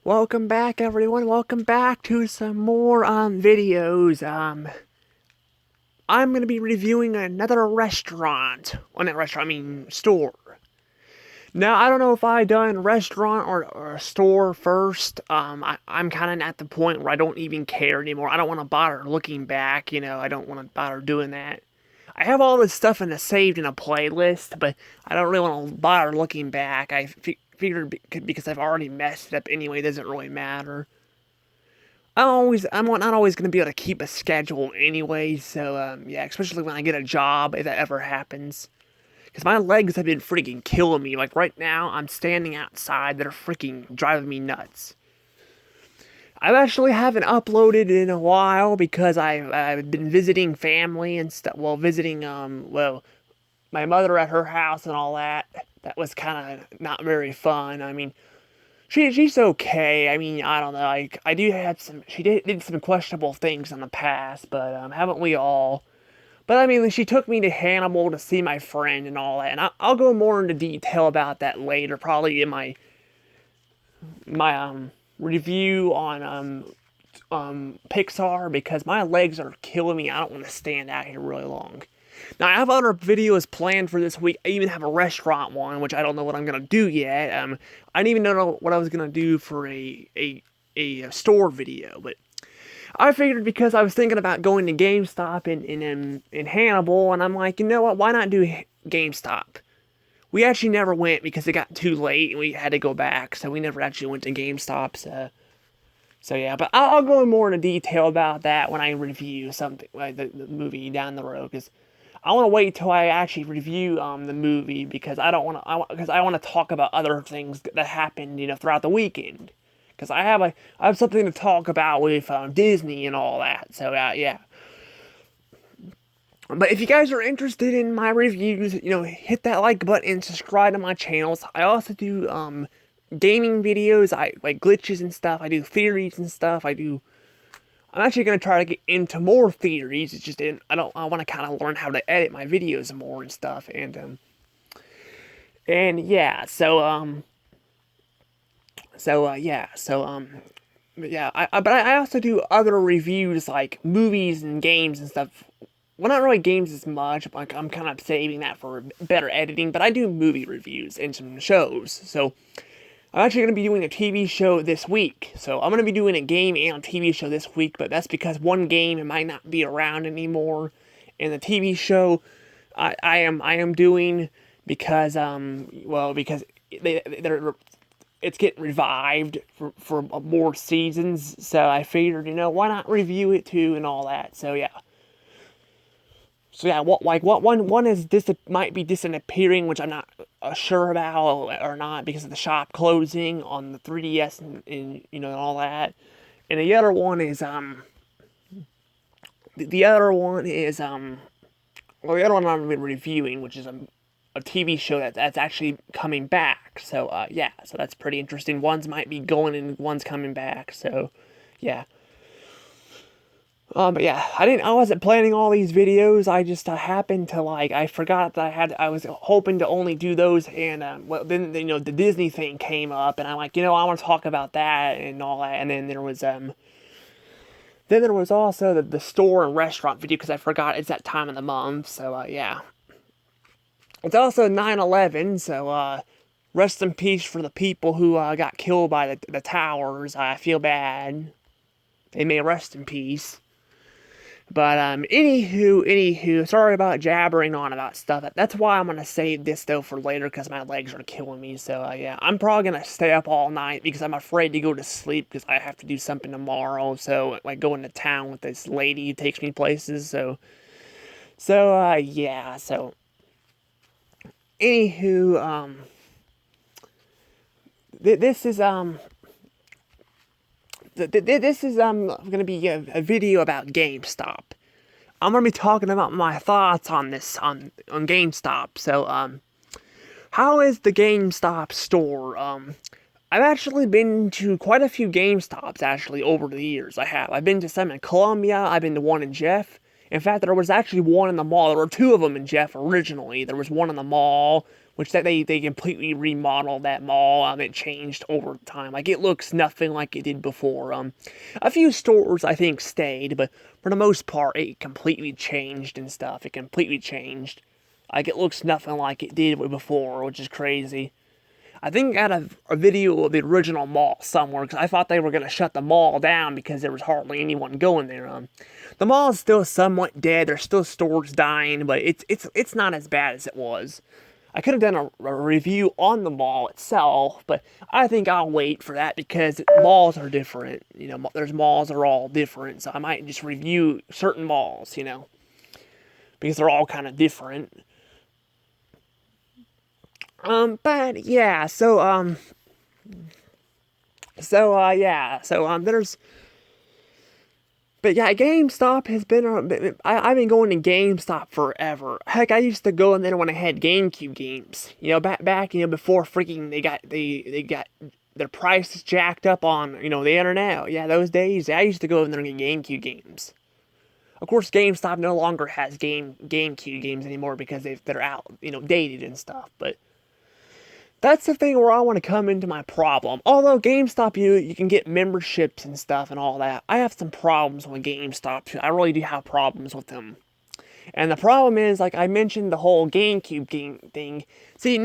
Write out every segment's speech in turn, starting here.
Welcome back, everyone. Welcome back to some more videos. I'm gonna be reviewing another restaurant. Well, not restaurant, I mean store. Now, I don't know if I done restaurant or a store first. I'm kind of at the point where I don't even care anymore. I don't want to bother looking back. I don't want to bother doing that. I have all this stuff saved in a playlist, but I don't really want to bother looking back. I figured because I've already messed it up anyway, it doesn't really matter. I'm not always going to be able to keep a schedule anyway, so yeah, especially when I get a job, if that ever happens. Because my legs have been freaking killing me. Like right now, I'm standing outside, they're freaking driving me nuts. I actually haven't uploaded in a while because I've been visiting family and stuff. Well, visiting my mother at her house and all that. That was kind of not very fun. I mean, she's okay. I mean, I don't know. I do have some. She did some questionable things in the past, but haven't we all? But I mean, she took me to Hannibal to see my friend and all that, and I'll go more into detail about that later, probably in my review on Pixar, because my legs are killing me. I don't want to stand out here really long. Now I have other videos planned for this week. I even have a restaurant one, which I don't know what I'm gonna do yet. I didn't even know what I was gonna do for a store video, but I figured because I was thinking about going to GameStop in Hannibal, and I'm like, you know what? Why not do GameStop? We actually never went because it got too late and we had to go back, so we never actually went to GameStop. So yeah, but I'll go more into detail about that when I review something like the movie down the road, because I want to wait till I actually review the movie, because I don't want to because I want to talk about other things that happened throughout the weekend, because I have something to talk about with Disney and all that. So yeah. But if you guys are interested in my reviews, hit that like button and subscribe to my channels. I also do gaming videos, I like glitches and stuff. I do theories and stuff. I'm actually gonna try to get into more theories. It's just I want to kind of learn how to edit my videos more and stuff. And yeah, yeah. But I also do other reviews like movies and games and stuff. Well, not really games as much. Like I'm kind of saving that for better editing. But I do movie reviews and some shows. So I'm actually going to be doing a TV show this week. So I'm going to be doing a game and a TV show this week, but that's because one game might not be around anymore. And the TV show I am doing because because it's getting revived for more seasons. So I figured, why not review it too and all that. So yeah. What one is might be disappearing, which I'm not sure about or not, because of the shop closing on the 3DS and all that. And the other one is the other one is well, the other one I'm reviewing, which is a TV show that's actually coming back. So yeah, so that's pretty interesting. One's might be going and one's coming back. So yeah. But yeah, I wasn't planning all these videos. I just happened to I forgot that I was hoping to only do those, and well, then the Disney thing came up, and I'm like, I want to talk about that and all that, and then there was also the store and restaurant video, because I forgot it's that time of the month. So yeah, it's also 9/11, so rest in peace for the people who got killed by the towers. I feel bad. They may rest in peace. But anywho, sorry about jabbering on about stuff. That's why I'm gonna save this though for later, because my legs are killing me. So yeah, I'm probably gonna stay up all night because I'm afraid to go to sleep because I have to do something tomorrow. So like going to town with this lady who takes me places. So yeah. So anywho, this is this is gonna be a video about GameStop. I'm gonna be talking about my thoughts on this on GameStop. So how is the GameStop store? I've actually been to quite a few GameStops actually over the years. I've been to some in Columbia. I've been to one in Jeff. In fact, there was actually one in the mall. There were two of them in Jeff originally. There was one in the mall, which that they completely remodeled that mall. It changed over time. Like, it looks nothing like it did before. A few stores I think stayed, but for the most part, it completely changed and stuff. It completely changed. Like, it looks nothing like it did before, which is crazy. I think I got a video of the original mall somewhere, because I thought they were going to shut the mall down because there was hardly anyone going there. The mall is still somewhat dead. There's still stores dying, but it's not as bad as it was. I could have done a review on the mall itself, but I think I'll wait for that because malls are different. You know, there's malls that are all different, so I might just review certain malls, you know, because they're all kind of different. But yeah, there's, but yeah, GameStop has been, I've been going to GameStop forever. Heck, I used to go in there when I had GameCube games. You know, back, you know, before freaking they got their prices jacked up on, you know, the internet. Yeah, those days, I used to go in there and get GameCube games. Of course, GameStop no longer has GameCube games anymore because they're out, you know, dated and stuff, but that's the thing where I want to come into my problem. Although GameStop, you can get memberships and stuff and all that. I have some problems with GameStop. I really do have problems with them. And the problem is, like I mentioned, the whole GameCube game thing. See,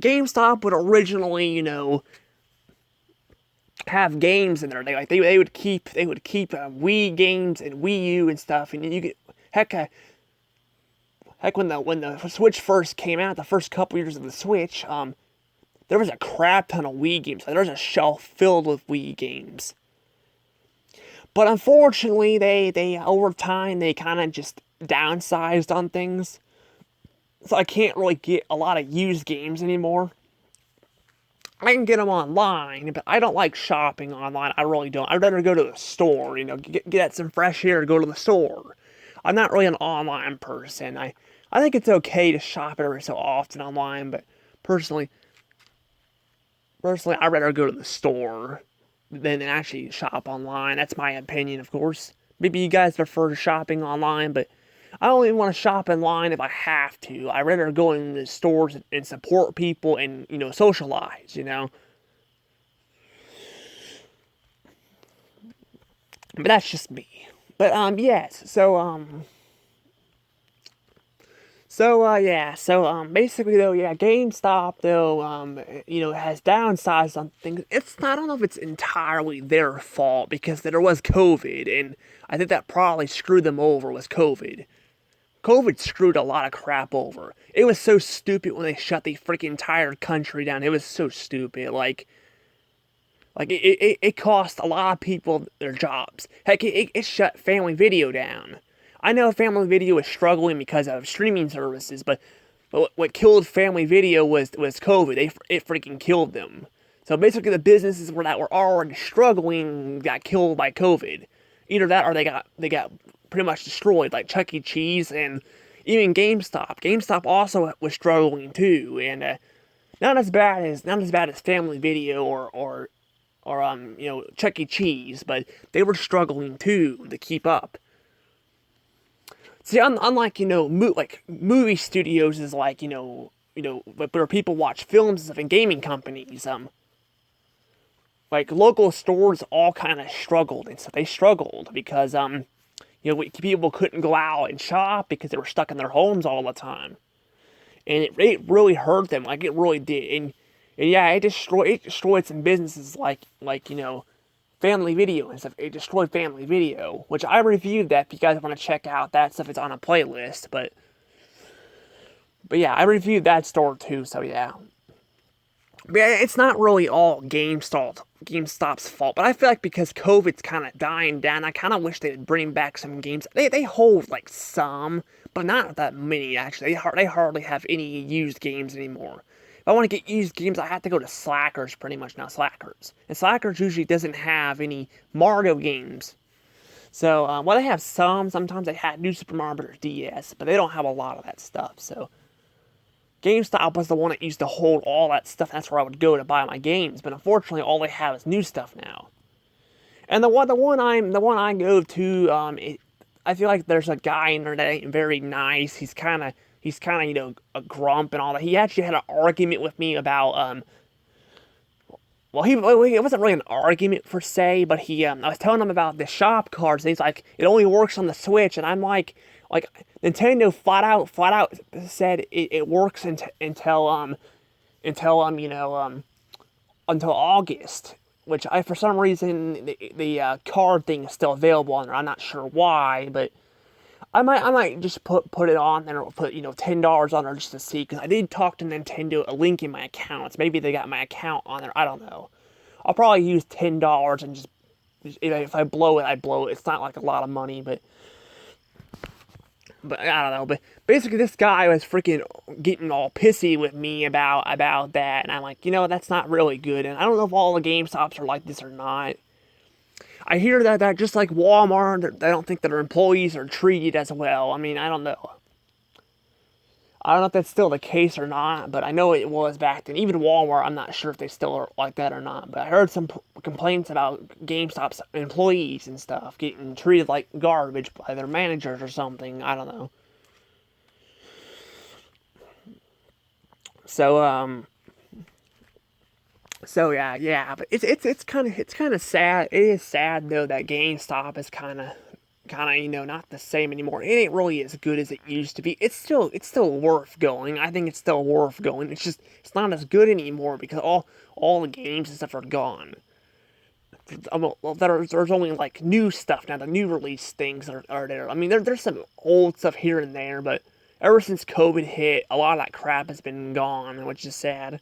GameStop would originally, you know, have games in there. They would keep Wii games and Wii U and stuff. And you get heck, when the Switch first came out, the first couple years of the Switch, there was a crap ton of Wii games. Like, there was a shelf filled with Wii games. But unfortunately, they over time, they kind of just downsized on things. So I can't really get a lot of used games anymore. I can get them online, but I don't like shopping online. I really don't. I'd rather go to the store, you know, get some fresh air, go to the store. I'm not really an online person. I think it's okay to shop every so often online, but personally, I'd rather go to the store than actually shop online. That's my opinion, of course. Maybe you guys prefer shopping online, but I only want to shop online if I have to. I'd rather go in the stores and support people and, you know, socialize, you know. But that's just me. But, yes, basically though, yeah, GameStop though, you know, has downsized on things. I don't know if it's entirely their fault because there was COVID, and I think that probably screwed them over was COVID. COVID screwed a lot of crap over. It was so stupid when they shut the freaking entire country down. It was so stupid. It cost a lot of people their jobs. Heck, it shut Family Video down. I know Family Video is struggling because of streaming services, but what killed Family Video was COVID. It freaking killed them. So basically, the businesses that were already struggling got killed by COVID. Either that, or they got pretty much destroyed, like Chuck E. Cheese and even GameStop. GameStop also was struggling too, and not as bad as Family Video or you know, Chuck E. Cheese, but they were struggling too to keep up. See, unlike, you know, movie studios is like, you know, where people watch films and stuff, and gaming companies, like local stores all kind of struggled and stuff. They struggled because, you know, people couldn't go out and shop because they were stuck in their homes all the time. And it really hurt them, like it really did. And yeah, it destroyed some businesses like, you know, Family Video and stuff. It destroyed Family Video, which I reviewed that if you guys want to check out that stuff. It's on a playlist, but yeah, I reviewed that store too, so yeah. But yeah, it's not really all GameStop's fault, but I feel like because COVID's kind of dying down, I kind of wish they'd bring back some games. They hold like some, but not that many actually. They hardly have any used games anymore. If I want to get used games, I have to go to Slackers pretty much now. Slackers. And Slackers usually doesn't have any Mario games. So, well, they have some. Sometimes they have New Super Mario Bros. DS, but they don't have a lot of that stuff. So, GameStop was the one that used to hold all that stuff. That's where I would go to buy my games. But unfortunately, all they have is new stuff now. And the one I go to, I feel like there's a guy in there that ain't very nice. He's kind of he's kind of, a grump and all that. He actually had an argument with me about, it wasn't really an argument per se, but I was telling him about the shop cards, and he's like, it only works on the Switch, and I'm like Nintendo flat out said it works until until August, which for some reason the card thing is still available on there. I'm not sure why, but I might just put it on there, or put $10 on there just to see, because I did talk to Nintendo a link in my accounts. Maybe they got my account on there. I don't know. I'll probably use $10 and just if I blow it, I blow it. It's not like a lot of money, but I don't know. But basically, this guy was freaking getting all pissy with me about that, and I'm like, that's not really good. And I don't know if all the GameStops are like this or not. I hear that just like Walmart, they don't think that their employees are treated as well. I mean, I don't know. I don't know if that's still the case or not, but I know it was back then. Even Walmart, I'm not sure if they still are like that or not. But I heard some complaints about GameStop's employees and stuff getting treated like garbage by their managers or something. I don't know. So but it's kind of sad. It is sad though that GameStop is kind of not the same anymore. It ain't really as good as it used to be. It's still worth going. I think it's still worth going. It's just it's not as good anymore because all the games and stuff are gone. Well, there's only like new stuff now. The new release things are there. I mean, there's some old stuff here and there, but ever since COVID hit, a lot of that crap has been gone, which is sad.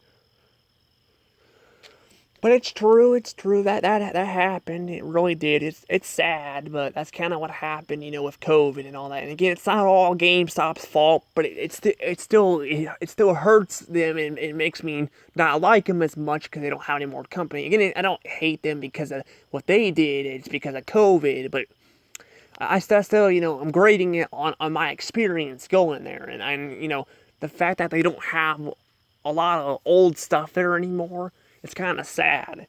But it's true that happened. It really did. It's sad, but that's kind of what happened, with COVID and all that. And again, it's not all GameStop's fault, but it still hurts them, and it makes me not like them as much because they don't have any more company. Again, I don't hate them because of what they did. It's because of COVID, but I still, I'm grading it on my experience going there, and the fact that they don't have a lot of old stuff there anymore. It's kind of sad.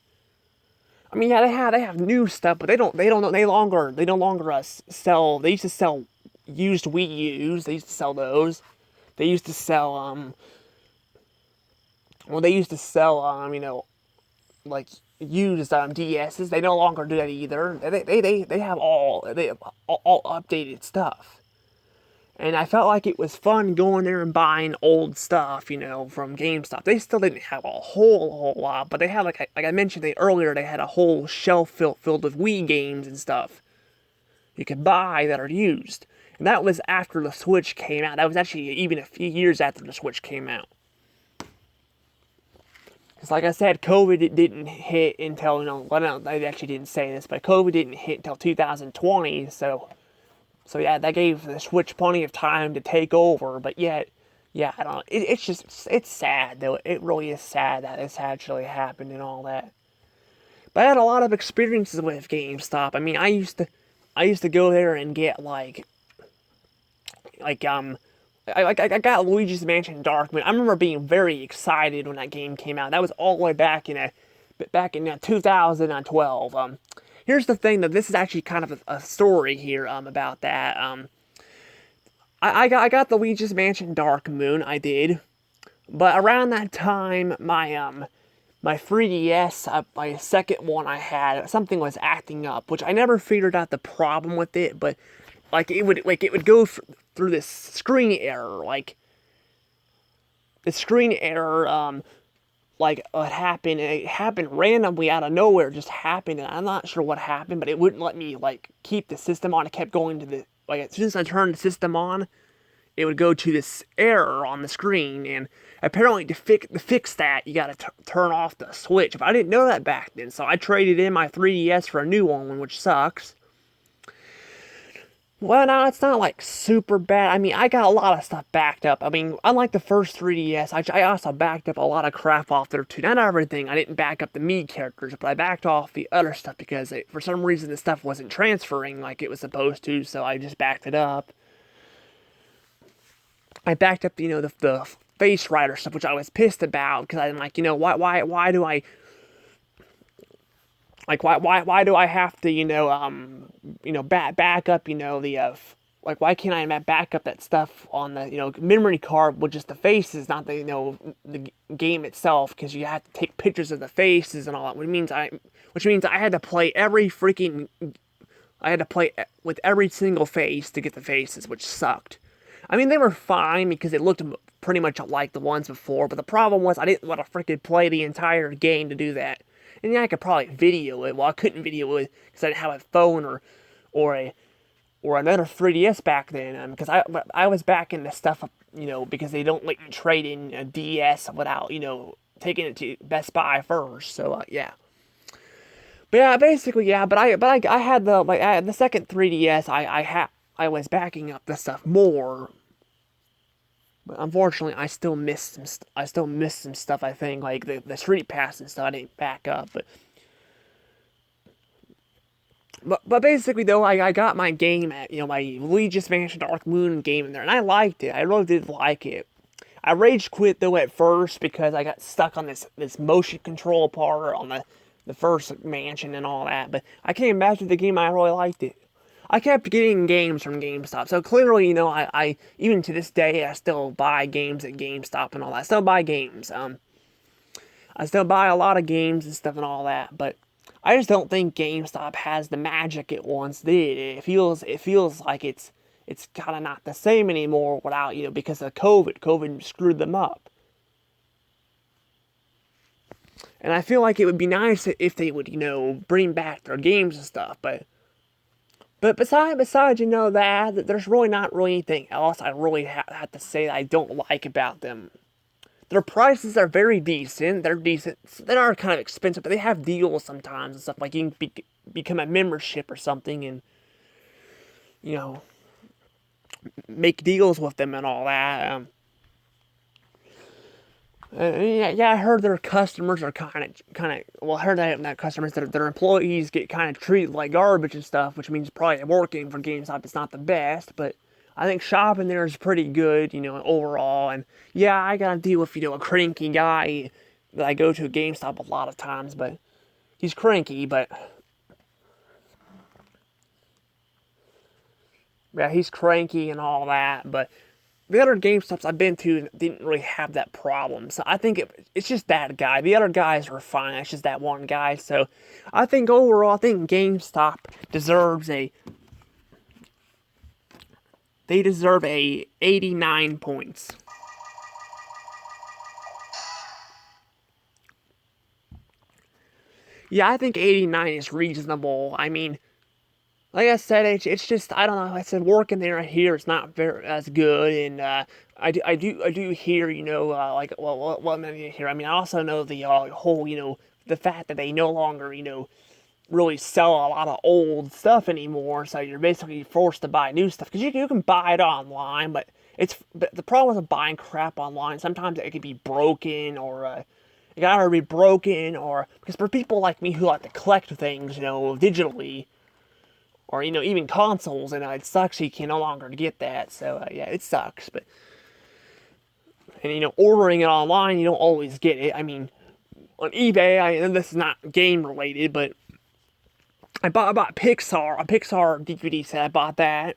I mean, yeah, they have new stuff, but they no longer sell. They used to sell used Wii U's. They used to sell those. They used to sell they used to sell like used DS's. They no longer do that either. They have all updated stuff. And I felt like it was fun going there and buying old stuff, from GameStop. They still didn't have a whole lot, but they had, like I mentioned earlier, they had a whole shelf filled with Wii games and stuff you could buy that are used. And that was after the Switch came out. That was actually even a few years after the Switch came out. Because, like I said, COVID didn't hit until, well, no, I actually didn't say this, but COVID didn't hit until 2020, So yeah, that gave the Switch plenty of time to take over, but yet, yeah, I don't know. It's sad though. It really is sad that this actually happened and all that. But I had a lot of experiences with GameStop. I mean, I used to go there and get like I got Luigi's Mansion Dark Moon. I remember being very excited when that game came out. That was all the way back in 2012. Here's the thing, though. This is actually kind of a story here about that. I got the Luigi's Mansion Dark Moon. I did, but around that time, my 3DS, my second one I had, something was acting up, which I never figured out the problem with it. But it would go through this screen error, like the screen error. It happened randomly out of nowhere. It just happened, and I'm not sure what happened, but it wouldn't let me keep the system on. It kept going to as soon as I turned the system on, it would go to this error on the screen. And apparently, to fix that, you got to turn off the Switch. But I didn't know that back then, so I traded in my 3DS for a new one, which sucks. Well, no, it's not super bad. I mean, I got a lot of stuff backed up. I mean, unlike the first 3DS, I also backed up a lot of crap off there too. Not everything. I didn't back up the Mii characters, but I backed off the other stuff because for some reason the stuff wasn't transferring like it was supposed to, so I just backed it up. I backed up, the Face Rider stuff, which I was pissed about because I'm like, why do I why do I have to back up the like why can't I back up that stuff on the memory card with just the faces, not the the game itself? Because you have to take pictures of the faces and all that, which means I had to play every freaking I had to play with every single face to get the faces, which sucked. I mean, they were fine because it looked pretty much like the ones before, but the problem was I didn't want to freaking play the entire game to do that. And yeah, I could probably video it. Well, I couldn't video it because I didn't have a phone or a or another 3DS back then. Because I was back into stuff, because they don't let you trade in a DS without taking it to Best Buy first. So yeah. But yeah, basically yeah. But I had the second 3DS. I was backing up the stuff more. But unfortunately, I still missed some stuff. I think like the Street Pass and stuff. I didn't back up, but basically though, I got my game at my Luigi's Mansion Dark Moon game in there, and I liked it. I really did like it. I rage quit though at first because I got stuck on this motion control part on the first mansion and all that. But I came back to the game. I really liked it. I kept getting games from GameStop, so clearly, I even to this day I still buy games at GameStop and all that. I still buy games. I still buy a lot of games and stuff and all that, but I just don't think GameStop has the magic it once did. It feels like it's kind of not the same anymore without because of COVID. COVID screwed them up. And I feel like it would be nice if they would, bring back their games and stuff. But besides that, there's really not really anything else I really have to say that I don't like about them. Their prices are very decent. They're decent. They are kind of expensive, but they have deals sometimes and stuff. Like you can become a membership or something, and you know make deals with them and all that. Yeah, I heard their customers are well, I heard that customers, their employees get kind of treated like garbage and stuff, which means probably working for GameStop is not the best, but I think shopping there is pretty good, overall, and yeah, I gotta deal with, a cranky guy that I go to GameStop a lot of times, but he's cranky, but yeah, he's cranky and all that, but the other GameStops I've been to didn't really have that problem. So I think it's just that guy. The other guys were fine. It's just that one guy. So I think overall, I think GameStop deserves they deserve a 89 points. Yeah, I think 89 is reasonable. I mean, like I said, it's just I don't know. Like I said working there here is not very as good, and I do hear like what am I hear? I mean, I also know the whole the fact that they no longer really sell a lot of old stuff anymore, so you're basically forced to buy new stuff because you can buy it online, but the problem with buying crap online sometimes it could be broken or it gotta be broken or because for people like me who like to collect things digitally or even consoles, and it sucks you can no longer get that. So yeah, it sucks. But and ordering it online, you don't always get it. I mean, on eBay, and this is not game related, but I bought Pixar a Pixar DVD set. I bought that.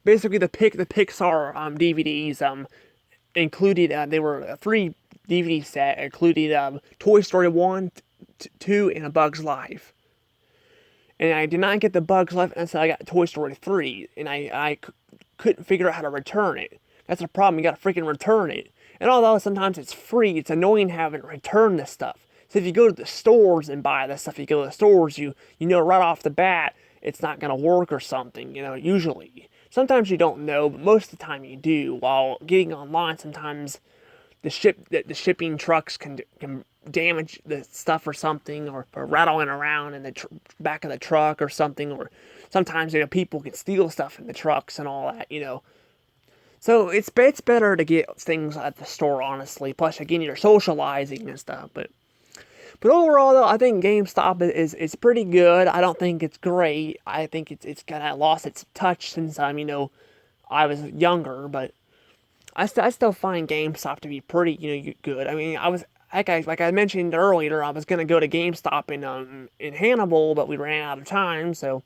Basically, the Pixar DVDs included they were a 3 DVD set included Toy Story 1, 2, and A Bug's Life. And I did not get the Bugs Life until I got Toy Story 3, and I couldn't figure out how to return it. That's the problem, you gotta freaking return it. And although sometimes it's free, it's annoying having to return this stuff. So if you go to the stores and buy this stuff, you go to the stores, you know right off the bat, it's not gonna work or something, usually. Sometimes you don't know, but most of the time you do. While getting online, sometimes the shipping trucks can damage the stuff or something, or rattling around in the back of the truck or something, or sometimes people can steal stuff in the trucks and all that. So it's better to get things at the store, honestly. Plus, again, you're socializing and stuff. But overall, though, I think GameStop is pretty good. I don't think it's great. I think it's kind of lost its touch since I was younger, but I still find GameStop to be pretty good. I mean, I was like I mentioned earlier, I was gonna go to GameStop in Hannibal, but we ran out of time. So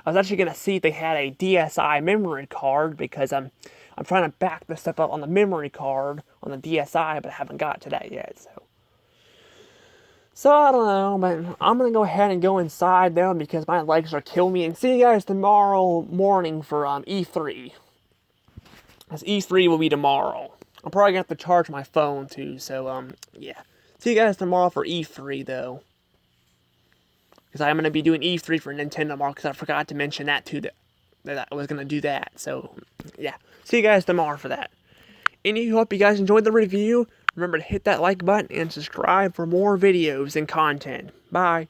I was actually gonna see if they had a DSi memory card because I'm trying to back this stuff up on the memory card on the DSi, but I haven't got to that yet. So I don't know, but I'm gonna go ahead and go inside now because my legs are killing me. And see you guys tomorrow morning for E3. Because E3 will be tomorrow. I'm probably gonna have to charge my phone too. So yeah. See you guys tomorrow for E3 though. Because I'm gonna be doing E3 for Nintendo tomorrow. Because I forgot to mention that too. That I was gonna do that. So yeah. See you guys tomorrow for that. And I hope you guys enjoyed the review. Remember to hit that like button and subscribe for more videos and content. Bye.